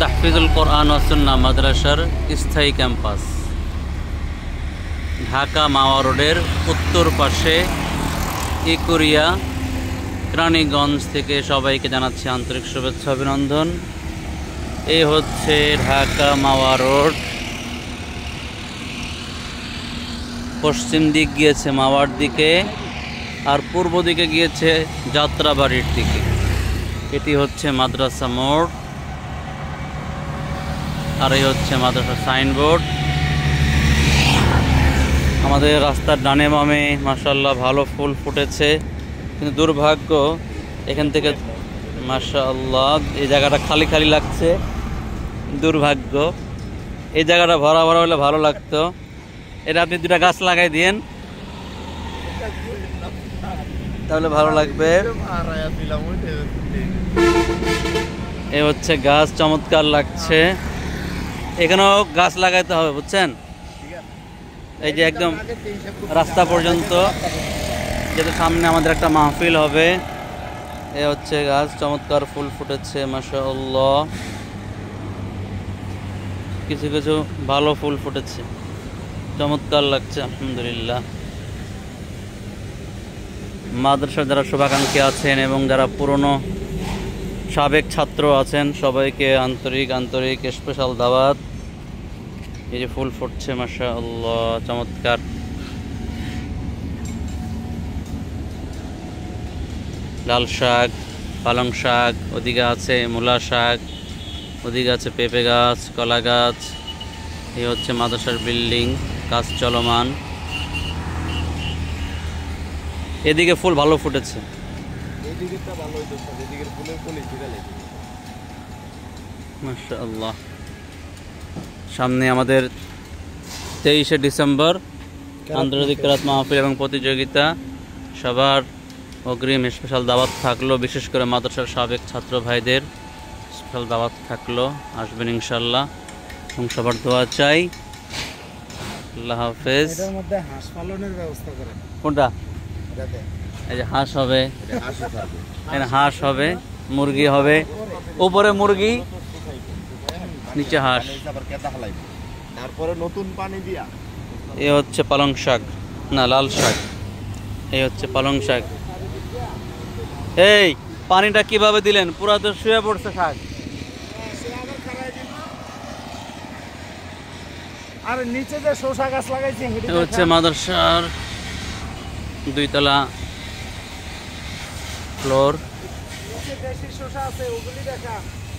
তাহফিজুল কোরআন ওয়াস সুন্নাহ মাদ্রাসার স্থায়ী ক্যাম্পাস, ঢাকা মাওয়া রোডের উত্তর পাশে, ইকুরিয়া, কেরানীগঞ্জ থেকে সবাইকে জানাচ্ছি আন্তরিক শুভেচ্ছা অভিনন্দন। এই হচ্ছে ঢাকা মাওয়া রোড। পশ্চিম দিক গিয়েছে মাওয়ার দিকে, আর পূর্ব দিকে গিয়েছে যাত্রাবাড়ির দিকে। এটি হচ্ছে মাদ্রাসা মোড়, আর এই হচ্ছে মাদ্রাসা সাইনবোর্ড। আমাদের রাস্তার ডানে বামে মাশাআল্লাহ ভালো ফুল ফুটেছে, কিন্তু দুর্ভাগ্য এখান থেকে মাশাআল্লাহ এই জায়গাটা খালি খালি লাগছে। দুর্ভাগ্য, এই জায়গাটা ভরা ভরা হলে ভালো লাগতো। এটা আপনি দুটা গাছ লাগাই দিয়েন, তাহলে ভালো লাগবে। এই হচ্ছে গাছ, চমৎকার লাগছে। এখানেও গাছ লাগাইতে হবে, বুঝছেন? এই যে একদম রাস্তা পর্যন্ত, যেটা সামনে আমাদের একটা মাহফিল হবে। এ হচ্ছে গাছ, চমৎকার ফুল ফুটেছে মাশাআল্লাহ। কিছু কিছু ভালো ফুল ফুটেছে, চমৎকার লাগছে আলহামদুলিল্লাহ। মাদ্রাসার যারা শুভাকাঙ্ক্ষী আছেন এবং যারা পুরনো সাবেক ছাত্র আছেন, সবাইকে আন্তরিক আন্তরিক স্পেশাল দাওয়াত। এই যে ফুল ফুটছে মাশাআল্লাহ, চমৎকার। লাল শাক, পালং শাক, ওদিকে আছে মূলা শাক, ওদিকে আছে পেঁপে গাছ, কলা গাছ। এই হচ্ছে মাদ্রাসার বিল্ডিং, কাজ চলমান। এদিকে ফুল ভালো ফুটেছে, মাশাআল্লাহ। সামনে আমাদের 23শে ডিসেম্বর আন্তর্জাতিক কেরাত মাহফিল এবং প্রতিযোগিতা। সবার অগ্রিম স্পেশাল দাওয়াত থাকলো, বিশেষ করে মাদ্রাসার সাবেক ছাত্র ভাইদের স্পেশাল দাওয়াত থাকলো। আসবেন ইনশাআল্লাহ এবং সবার দোয়া চাই। আল্লাহ হাফেজ। এটার মধ্যে হাঁস পালনের ব্যবস্থা করেন। কোনটা? এই যে হাঁস হবে, হাঁস হবে, মুরগি হবে, উপরে মুরগি, নিচে হাঁস। তারপরে নতুন পানি দিয়া। এ হচ্ছে পালং শাক, না লাল শাক। এই হচ্ছে পালং শাক। এই পানিটা কিভাবে দিলেন? পুরা তো শুয়ে পড়ছে শাক। আর নিচে যে শসা গাছ লাগাইছে, এ হচ্ছে মাদ্রাসার 2 তলা ফ্লোর। দেশি শসা আছে, ওগুলি দেখা।